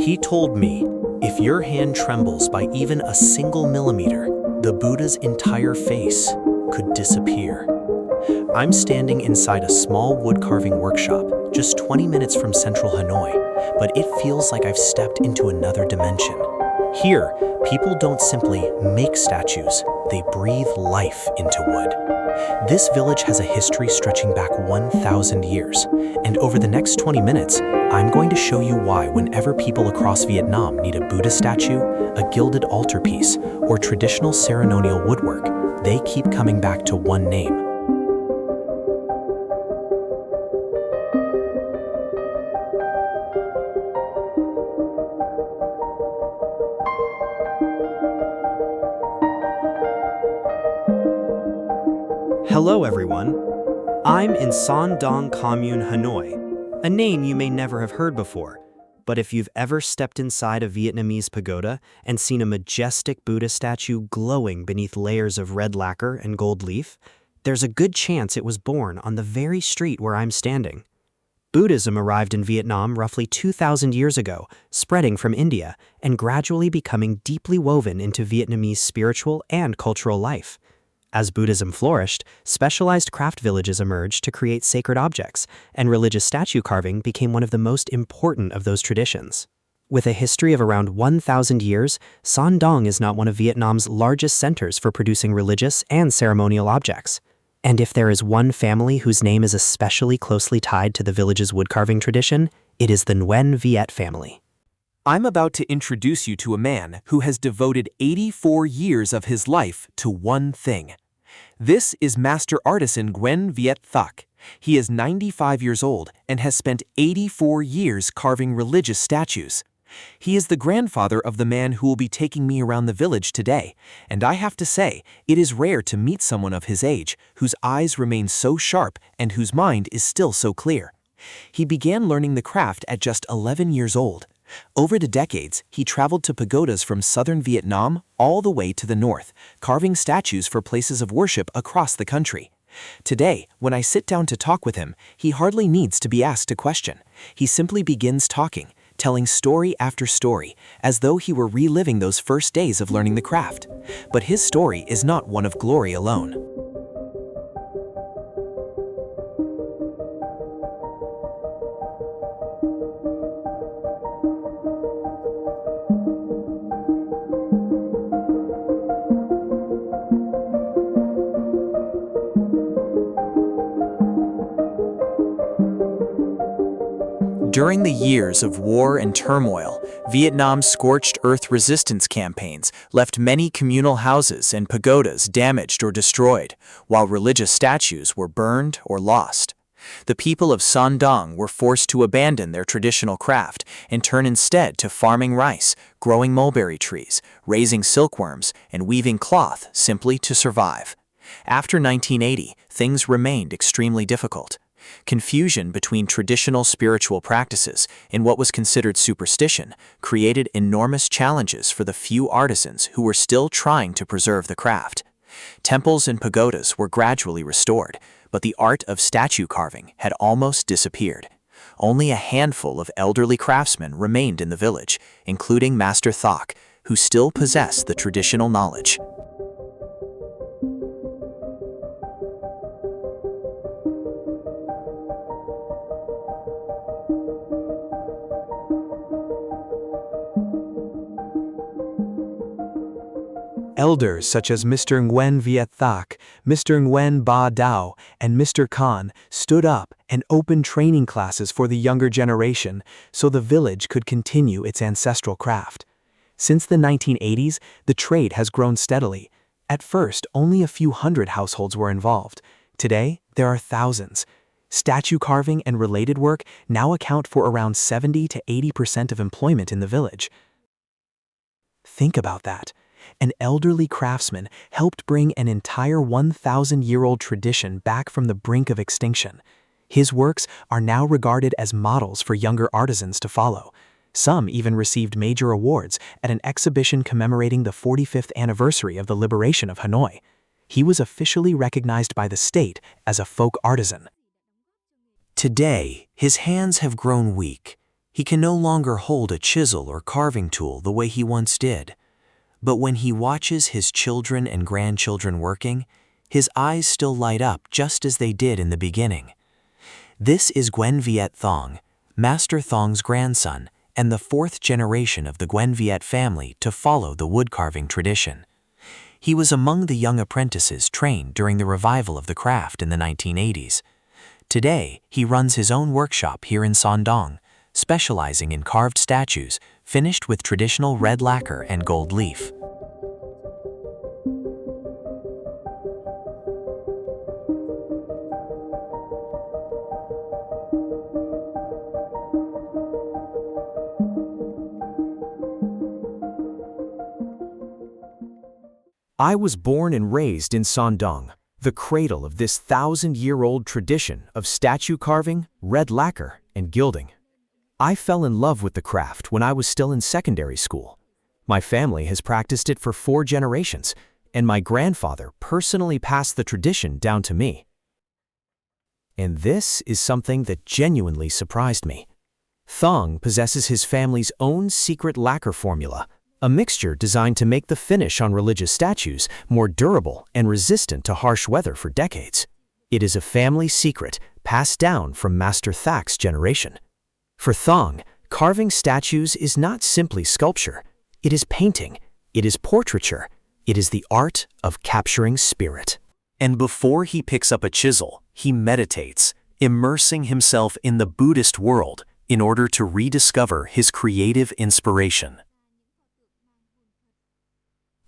He told me, if your hand trembles by even a single millimeter, the Buddha's entire face could disappear. I'm standing inside a small woodcarving workshop, just 20 minutes from central Hanoi, but it feels like I've stepped into another dimension. Here, people don't simply make statues, they breathe life into wood. This village has a history stretching back 1,000 years, and over the next 20 minutes, I'm going to show you why whenever people across Vietnam need a Buddha statue, a gilded altarpiece, or traditional ceremonial woodwork, they keep coming back to one name: Hello everyone, I'm in Son Doong Commune, Hanoi, a name you may never have heard before, but if you've ever stepped inside a Vietnamese pagoda and seen a majestic Buddha statue glowing beneath layers of red lacquer and gold leaf, there's a good chance it was born on the very street where I'm standing. Buddhism arrived in Vietnam roughly 2,000 years ago, spreading from India and gradually becoming deeply woven into Vietnamese spiritual and cultural life. As Buddhism flourished, specialized craft villages emerged to create sacred objects, and religious statue carving became one of the most important of those traditions. With a history of around 1,000 years, Son Doong is not one of Vietnam's largest centers for producing religious and ceremonial objects. And if there is one family whose name is especially closely tied to the village's woodcarving tradition, it is the Nguyen Viet family. I'm about to introduce you to a man who has devoted 84 years of his life to one thing. This is Master Artisan Nguyen Viet Thac. He is 95 years old and has spent 84 years carving religious statues. He is the grandfather of the man who will be taking me around the village today, and I have to say, it is rare to meet someone of his age whose eyes remain so sharp and whose mind is still so clear. He began learning the craft at just 11 years old. Over the decades, he traveled to pagodas from southern Vietnam all the way to the north, carving statues for places of worship across the country. Today, when I sit down to talk with him, he hardly needs to be asked a question. He simply begins talking, telling story after story, as though he were reliving those first days of learning the craft. But his story is not one of glory alone. During the years of war and turmoil, Vietnam's scorched earth resistance campaigns left many communal houses and pagodas damaged or destroyed, while religious statues were burned or lost. The people of Son Doong were forced to abandon their traditional craft and turn instead to farming rice, growing mulberry trees, raising silkworms, and weaving cloth simply to survive. After 1980, things remained extremely difficult. Confusion between traditional spiritual practices and what was considered superstition created enormous challenges for the few artisans who were still trying to preserve the craft. Temples and pagodas were gradually restored, but the art of statue carving had almost disappeared. Only a handful of elderly craftsmen remained in the village, including Master Thac, who still possessed the traditional knowledge. Elders such as Mr. Nguyen Viet Thac, Mr. Nguyen Ba Dao, and Mr. Khan stood up and opened training classes for the younger generation so the village could continue its ancestral craft. Since the 1980s, the trade has grown steadily. At first, only a few hundred households were involved. Today, there are thousands. Statue carving and related work now account for around 70 to 80% of employment in the village. Think about that. An elderly craftsman helped bring an entire 1,000-year-old tradition back from the brink of extinction. His works are now regarded as models for younger artisans to follow. Some even received major awards at an exhibition commemorating the 45th anniversary of the liberation of Hanoi. He was officially recognized by the state as a folk artisan. Today, his hands have grown weak. He can no longer hold a chisel or carving tool the way he once did. But when he watches his children and grandchildren working, his eyes still light up just as they did in the beginning. This is Nguyen Viet Thong, Master Thong's grandson, and the fourth generation of the Nguyen Viet family to follow the woodcarving tradition. He was among the young apprentices trained during the revival of the craft in the 1980s. Today, he runs his own workshop here in Son Doong, specializing in carved statues finished with traditional red lacquer and gold leaf. I was born and raised in Son Doong, the cradle of this 1,000-year-old tradition of statue carving, red lacquer, and gilding. I fell in love with the craft when I was still in secondary school. My family has practiced it for 4 generations, and my grandfather personally passed the tradition down to me. And this is something that genuinely surprised me. Thong possesses his family's own secret lacquer formula, a mixture designed to make the finish on religious statues more durable and resistant to harsh weather for decades. It is a family secret passed down from Master Thac's generation. For Thong, carving statues is not simply sculpture. It is painting, it is portraiture, it is the art of capturing spirit. And before he picks up a chisel, he meditates, immersing himself in the Buddhist world in order to rediscover his creative inspiration.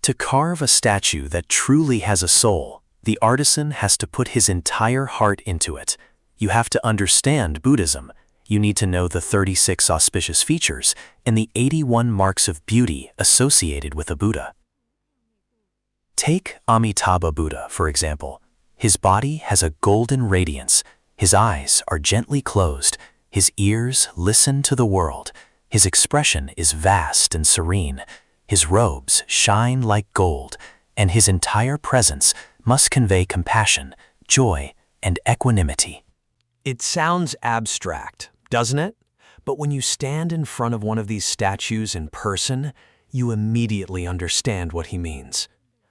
To carve a statue that truly has a soul, the artisan has to put his entire heart into it. You have to understand Buddhism. You need to know the 36 auspicious features and the 81 marks of beauty associated with a Buddha. Take Amitabha Buddha, for example. His body has a golden radiance. His eyes are gently closed. His ears listen to the world. His expression is vast and serene. His robes shine like gold, and his entire presence must convey compassion, joy, and equanimity. It sounds abstract, doesn't it? But when you stand in front of one of these statues in person, you immediately understand what he means.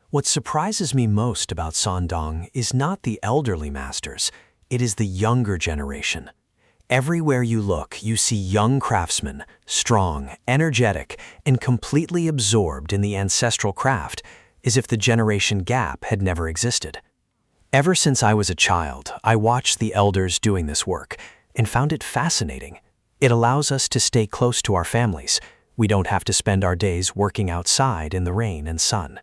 What surprises me most about Son Doong is not the elderly masters, it is the younger generation. Everywhere you look, you see young craftsmen, strong, energetic, and completely absorbed in the ancestral craft, as if the generation gap had never existed. Ever since I was a child, I watched the elders doing this work and found it fascinating. It allows us to stay close to our families. We don't have to spend our days working outside in the rain and sun.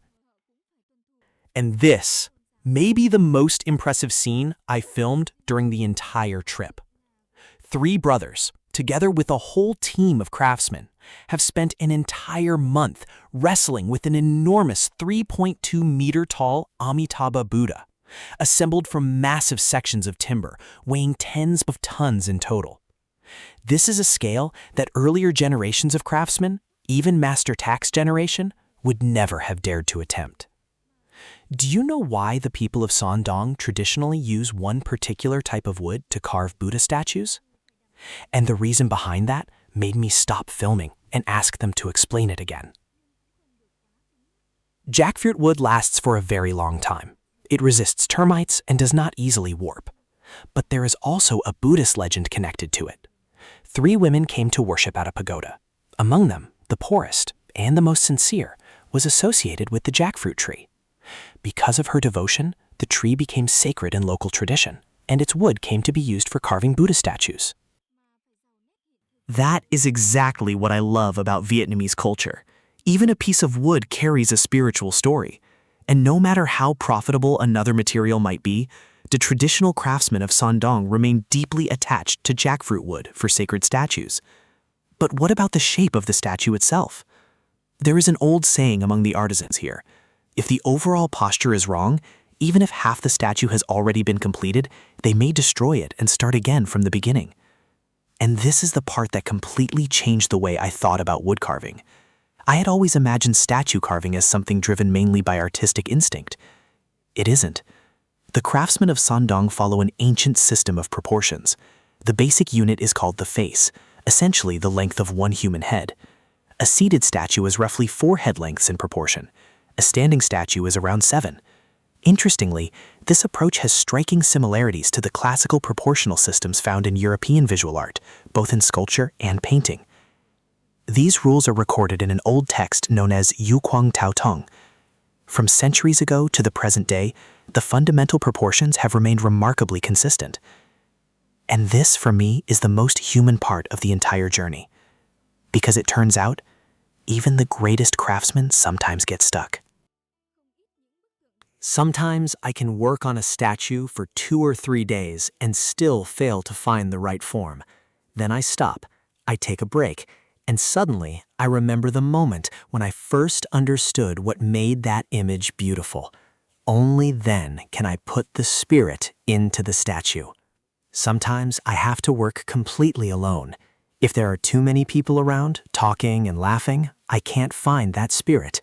And this may be the most impressive scene I filmed during the entire trip. 3 brothers, together with a whole team of craftsmen, have spent an entire month wrestling with an enormous 3.2-meter-tall Amitabha Buddha, assembled from massive sections of timber, weighing tens of tons in total. This is a scale that earlier generations of craftsmen, even Master Thac's generation, would never have dared to attempt. Do you know why the people of Son Doong traditionally use one particular type of wood to carve Buddha statues? And the reason behind that made me stop filming and ask them to explain it again. Jackfruit wood lasts for a very long time. It resists termites and does not easily warp. But there is also a Buddhist legend connected to it. 3 women came to worship at a pagoda. Among them, the poorest and the most sincere was associated with the jackfruit tree. Because of her devotion, the tree became sacred in local tradition, and its wood came to be used for carving Buddha statues. That is exactly what I love about Vietnamese culture. Even a piece of wood carries a spiritual story. And no matter how profitable another material might be, the traditional craftsmen of Son Doong remain deeply attached to jackfruit wood for sacred statues. But what about the shape of the statue itself? There is an old saying among the artisans here. If the overall posture is wrong, even if half the statue has already been completed, they may destroy it and start again from the beginning. And this is the part that completely changed the way I thought about wood carving. I had always imagined statue carving as something driven mainly by artistic instinct. It isn't. The craftsmen of Son Doong follow an ancient system of proportions. The basic unit is called the face, essentially the length of one human head. A seated statue is roughly 4 head lengths in proportion. A standing statue is around 7. Interestingly, this approach has striking similarities to the classical proportional systems found in European visual art, both in sculpture and painting. These rules are recorded in an old text known as Yu Kuang Tao Tong. From centuries ago to the present day, the fundamental proportions have remained remarkably consistent. And this, for me, is the most human part of the entire journey. Because it turns out, even the greatest craftsmen sometimes get stuck. Sometimes I can work on a statue for 2 or 3 days and still fail to find the right form. Then I stop, I take a break, and suddenly I remember the moment when I first understood what made that image beautiful. Only then can I put the spirit into the statue. Sometimes I have to work completely alone. If there are too many people around, talking and laughing, I can't find that spirit.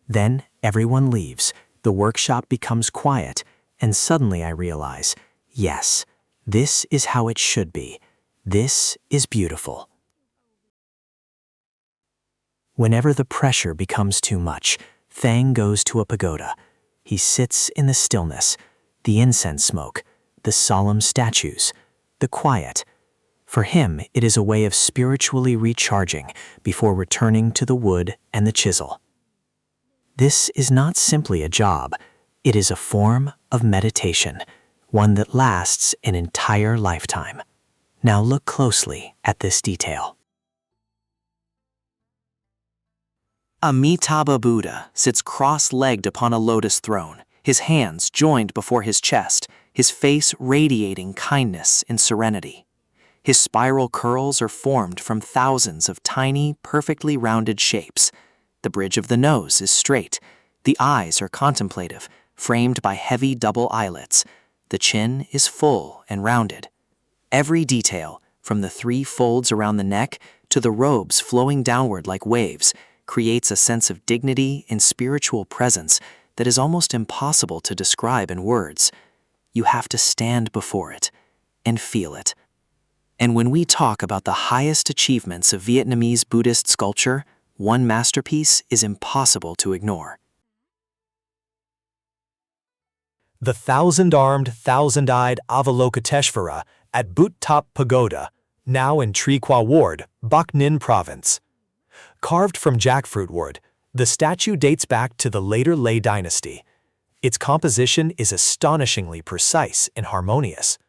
Then everyone leaves. The workshop becomes quiet, and suddenly I realize, yes, this is how it should be. This is beautiful. Whenever the pressure becomes too much, Thac goes to a pagoda. He sits in the stillness, the incense smoke, the solemn statues, the quiet. For him, it is a way of spiritually recharging before returning to the wood and the chisel. This is not simply a job, it is a form of meditation, one that lasts an entire lifetime. Now look closely at this detail. Amitabha Buddha sits cross-legged upon a lotus throne, his hands joined before his chest, his face radiating kindness and serenity. His spiral curls are formed from thousands of tiny, perfectly rounded shapes. The bridge of the nose is straight. The eyes are contemplative, framed by heavy double eyelids. The chin is full and rounded. Every detail, from the 3 folds around the neck to the robes flowing downward like waves, creates a sense of dignity and spiritual presence that is almost impossible to describe in words. You have to stand before it and feel it. And when we talk about the highest achievements of Vietnamese Buddhist sculpture, one masterpiece is impossible to ignore. The thousand-armed, thousand-eyed Avalokiteshvara at Bút Tháp Pagoda, now in Tri Qua Ward, Bac Ninh Province. Carved from jackfruit wood, the statue dates back to the later Lê dynasty. Its composition is astonishingly precise and harmonious.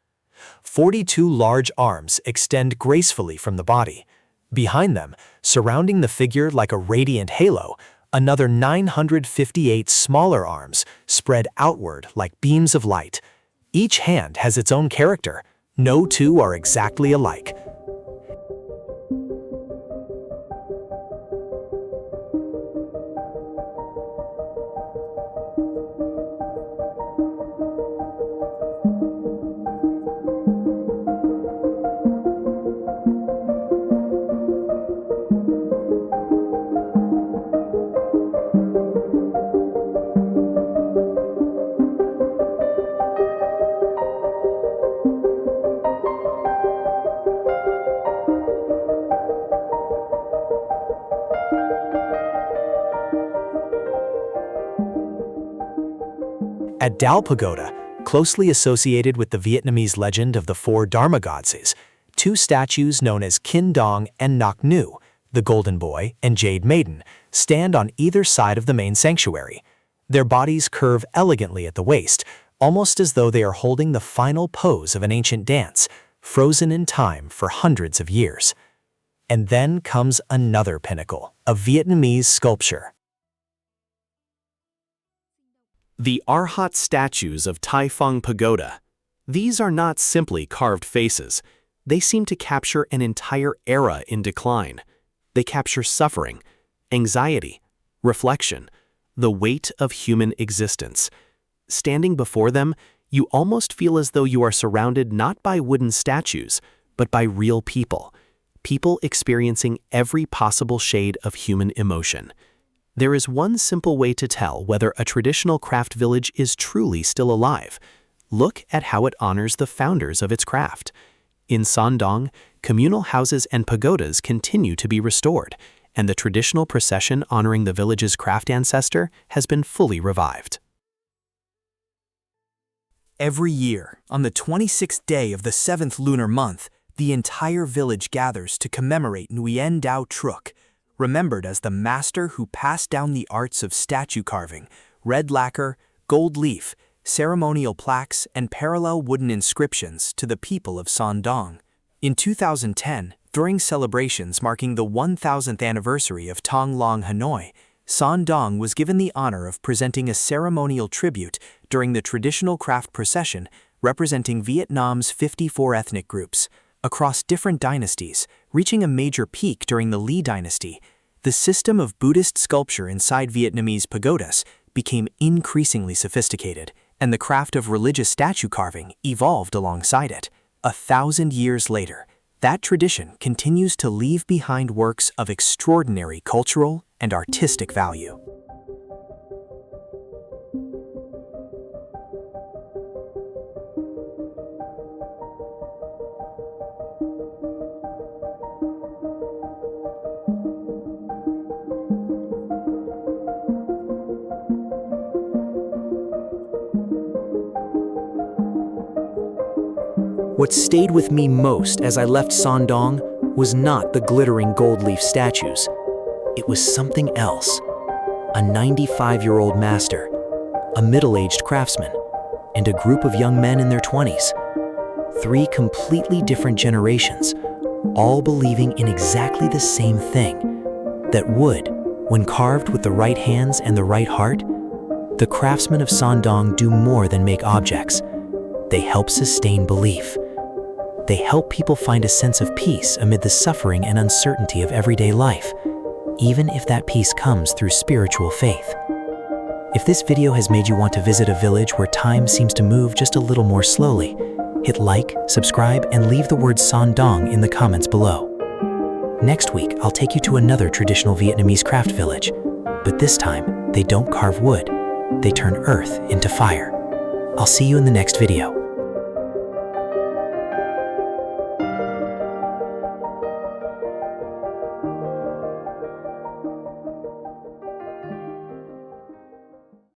42 large arms extend gracefully from the body. Behind them, surrounding the figure like a radiant halo, another 958 smaller arms spread outward like beams of light. Each hand has its own character. No two are exactly alike. At Dao Pagoda, closely associated with the Vietnamese legend of the 4 Dharma goddesses, 2 statues known as Kin Dong and Ngoc Nu, the Golden Boy and Jade Maiden, stand on either side of the main sanctuary. Their bodies curve elegantly at the waist, almost as though they are holding the final pose of an ancient dance, frozen in time for hundreds of years. And then comes another pinnacle of Vietnamese sculpture. The Arhat statues of Tai Phong Pagoda. These are not simply carved faces. They seem to capture an entire era in decline. They capture suffering, anxiety, reflection, the weight of human existence. Standing before them, you almost feel as though you are surrounded not by wooden statues, but by real people. People experiencing every possible shade of human emotion. There is one simple way to tell whether a traditional craft village is truly still alive. Look at how it honors the founders of its craft. In Son Doong, communal houses and pagodas continue to be restored, and the traditional procession honoring the village's craft ancestor has been fully revived. Every year, on the 26th day of the 7th lunar month, the entire village gathers to commemorate Nguyen Dao Truc, remembered as the master who passed down the arts of statue carving, red lacquer, gold leaf, ceremonial plaques, and parallel wooden inscriptions to the people of Son Doong. In 2010, during celebrations marking the 1000th anniversary of Thong Long Hanoi, Son Doong was given the honor of presenting a ceremonial tribute during the traditional craft procession representing Vietnam's 54 ethnic groups. Across different dynasties, reaching a major peak during the Ly dynasty, the system of Buddhist sculpture inside Vietnamese pagodas became increasingly sophisticated, and the craft of religious statue carving evolved alongside it. 1,000 years later, that tradition continues to leave behind works of extraordinary cultural and artistic value. What stayed with me most as I left Son Doong was not the glittering gold leaf statues. It was something else. A 95-year-old master, a middle-aged craftsman, and a group of young men in their 20s. 3 completely different generations, all believing in exactly the same thing, that wood, when carved with the right hands and the right heart, the craftsmen of Son Doong do more than make objects. They help sustain belief. They help people find a sense of peace amid the suffering and uncertainty of everyday life, even if that peace comes through spiritual faith. If this video has made you want to visit a village where time seems to move just a little more slowly, hit like, subscribe, and leave the word Son Doong in the comments below. Next week, I'll take you to another traditional Vietnamese craft village, but this time, they don't carve wood, they turn earth into fire. I'll see you in the next video.